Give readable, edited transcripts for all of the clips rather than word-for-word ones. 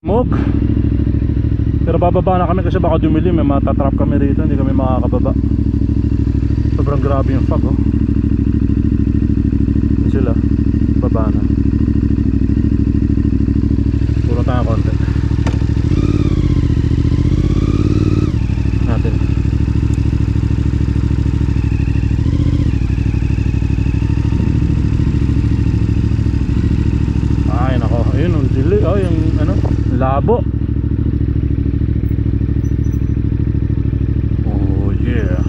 Mok. Pero bababa na kami kasi baka dumilim, may matatrap kami rito, hindi kami makakababa. Sobrang grabe yung fog, oh. Yun sila, baba na. Puro tayo konti natin. Ay nako, ayun yung dili, oh, yung ano, labo. Oh yeah.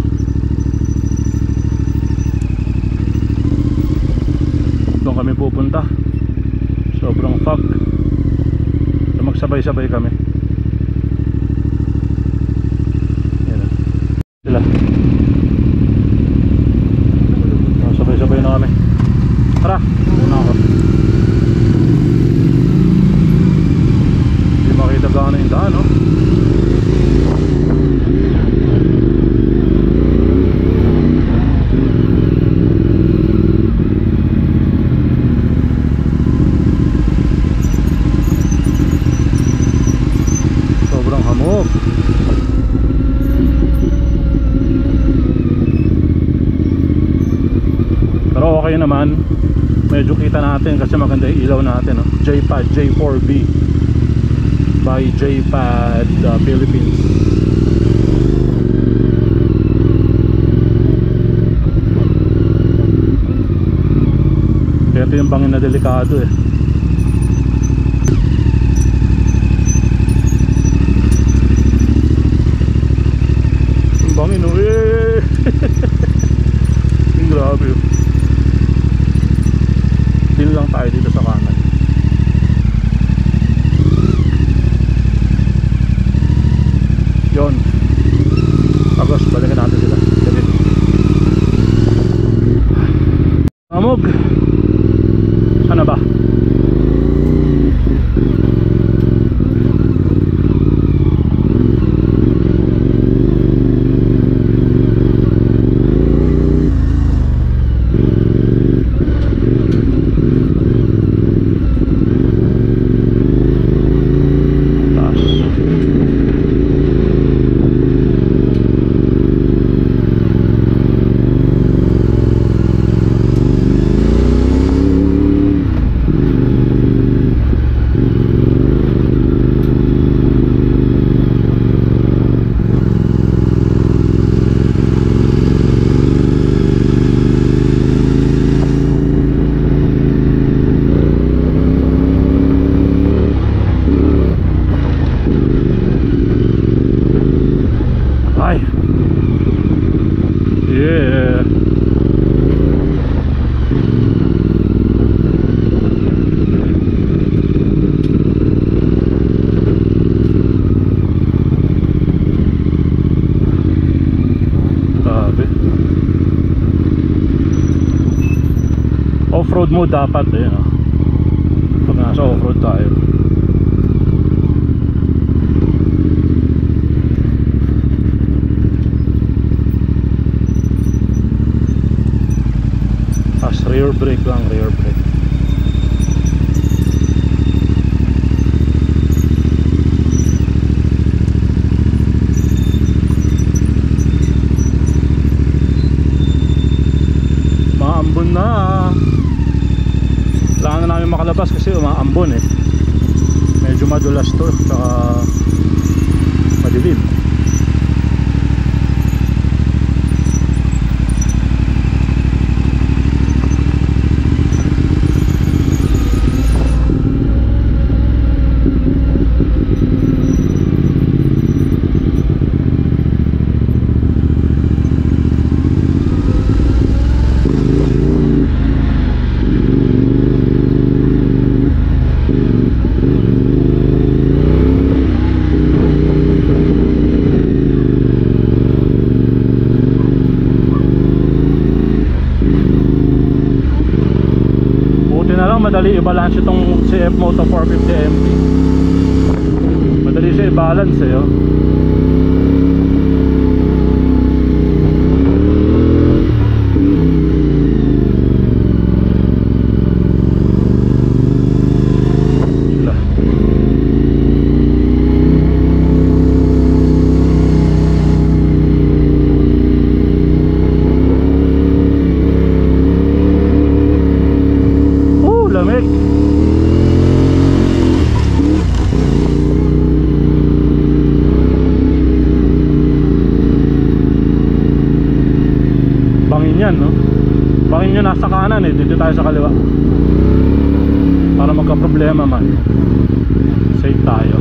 Doon kami pupunta. Sobrang fog. So magsabay-sabay kami. Yan na sila. Sabay-sabay na kami. Tara, muna ako. Hindi makita gaano yung daan, no? Sobrang hamog. Pero okay naman. Medyo kita natin kasi maganda yung ilaw natin, no? J-Pad J4B by J-Pad Philippines. Ito yung bangin na delikado, eh. Yung bangin, oh, eh. Grabe, oh. Din lang tayo dito sa kanan. Yon. Agos, balikan natin sila. Amog. Sana ba? Off-road mo dapat, eh, no? Pag nasa off-road tayo. As rear brake lang, rear brake. Maambon na. Kailangan na namin makalabas kasi umaambon, eh. Medyo madulas to, saka madilim. Madali i-balance itong CF Moto 450 MT. Madali siya i-balance, eh, oh. Sila. yan, no? Bakit nyo nasa kanan eh, dito tayo sa kaliwa para magka-problema man, safe tayo.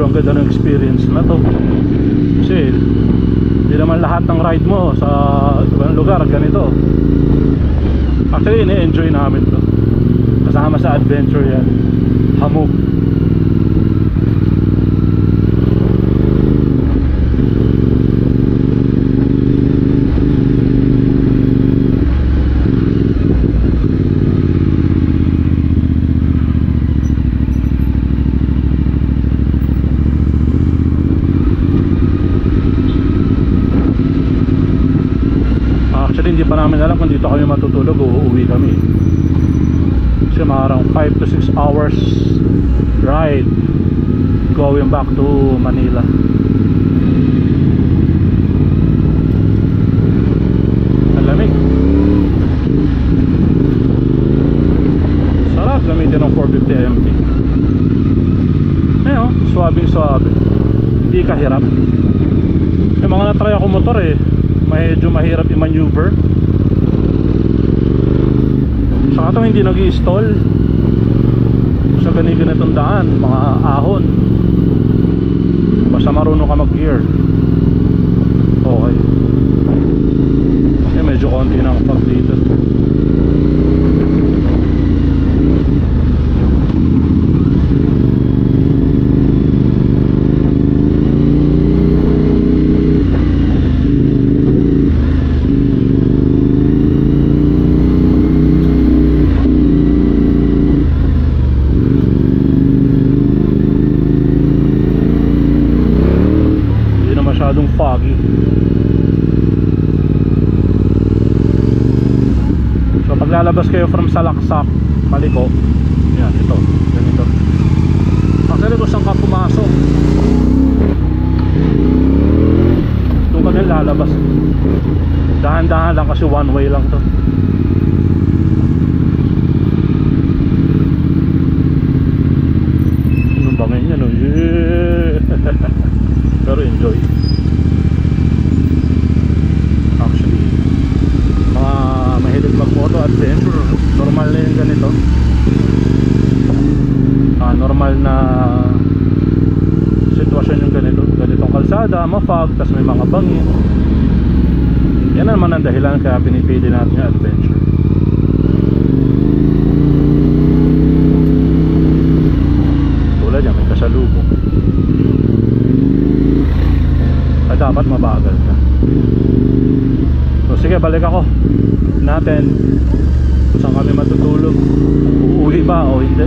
Ang ganda ng experience na to kasi hindi naman lahat ng ride mo sa ibang lugar ganito. Actually ini-enjoy namin to, kasama sa adventure yan, hamog. Hindi pa namin alam kung dito kami matutulog o uuwi kami kasi marang 5 to 6 hours ride going back to Manila. Ang lamig, sarap gamitin ng 450 MT. Ayun, swabing swabe, hindi kahirap. Yung mga natry ako motor eh, medyo mahirap i-maneuver. Saka ito hindi nag-i-stall sa ganitong daan, mga ahon. Basta marunong ka mag-gear, okay. Eh, medyo konti na ang pag dito. Foggy. So paglalabas kayo from Salaksak, Maliko, yan, ito, ganito. Actually kung saan ka pumasok, doon ka din lalabas. Dahan-dahan lang kasi one way lang to. Anong bangin yan, no? Yeah. Pero enjoy. Magmoto adventure, normal na yung ganito. Normal na sitwasyon yung ganitong kalsada, ma-fog, tas may mga bangin. Yan naman ang dahilan kaya pinipili natin yung adventure. Tulad yan, may kasalubong. Ay dapat mabagal ka. So sige, balik ako natin kung saan kami matutulog, uuwi ba o hindi.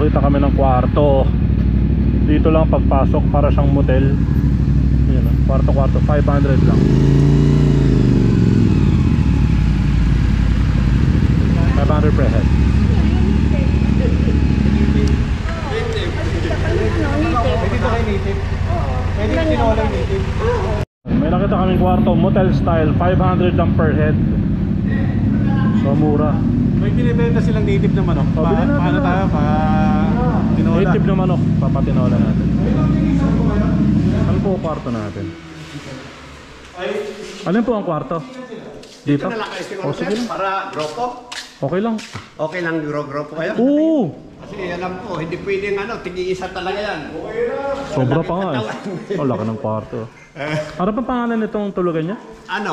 Nakakita kami ng kwarto. Dito lang pagpasok, para siyang motel. Yun, kwarto-kwarto, 500 lang. 500 per head. May nakita kaming kwarto, motel style, 500 lang per head. So mura. May binibenta silang native na manok. Paano tayo? Tinola. Native na manok, papatinola natin. Ano po ang kwarto natin? Alin po ang kwarto? Dito? O sige lang. Para grupo? Okay lang. Okay lang grupo kayo? Oo! Kasi alam ko, hindi pwedeng tigi-isa talaga yan. Sobra pa nga eh. Oh, laki ng kwarto. Ano pa pangalan nitong tulugan niya? Yan,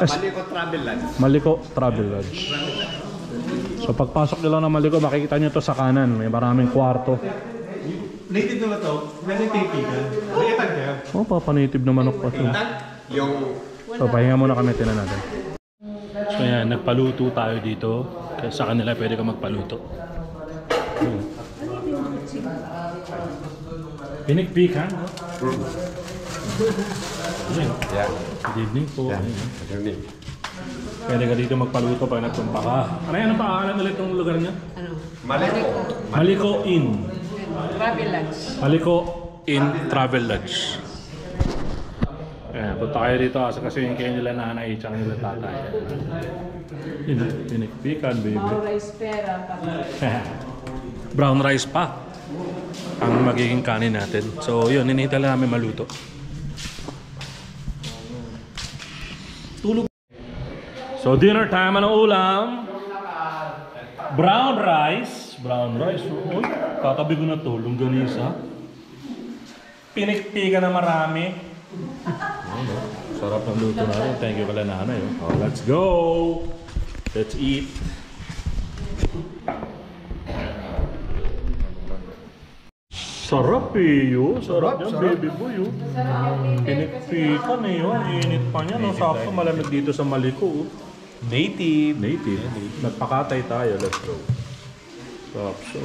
Maliko Travel Lodge. Maliko Travel Lodge. So pagpasok nyo lang ng Maliko, makikita nyo to sa kanan. May maraming kwarto. Native na to? Meron tipigan. Nakitag kayo? Oh, papanative na manok pa to. Yung... So pahinga muna kami, tinan natin. So yan, nagpaluto tayo dito. Sa kanila pwede ka magpaluto. Pinikpikan, no? Yeah. Good evening po. Yan. Pwede ka dito magpaluto pag nagtumpa ka. Ano yan ang pangalan ulit ng lugar niya? Maliko. Maliko Inn. Travel Lodge. Maliko Inn Travel Lodge. Ayan, punta kayo dito kasi yung kayo nila nanay tsaka nila tatay. Yun, pinikpikan, baby. Mau rice pera. Brown rice pa ang magiging kanin natin. So yun, hinihintay lang namin maluto. Tulog. So dinner time, anong ulam? Brown rice. Brown rice. Uy, katabi ko na to, longganisa. Pinikpikan na marami. Sarap ng luto natin. Thank you pala nanay. Oh, let's go. Let's eat. Sarap eh yun. Sarap yan, baby boy yun. Pinikpikan eh yun. Init pa niya. No? Sakto malamig dito sa Maliko. Native. Native. Nagpakatay tayo. Let's go. Sarap. So,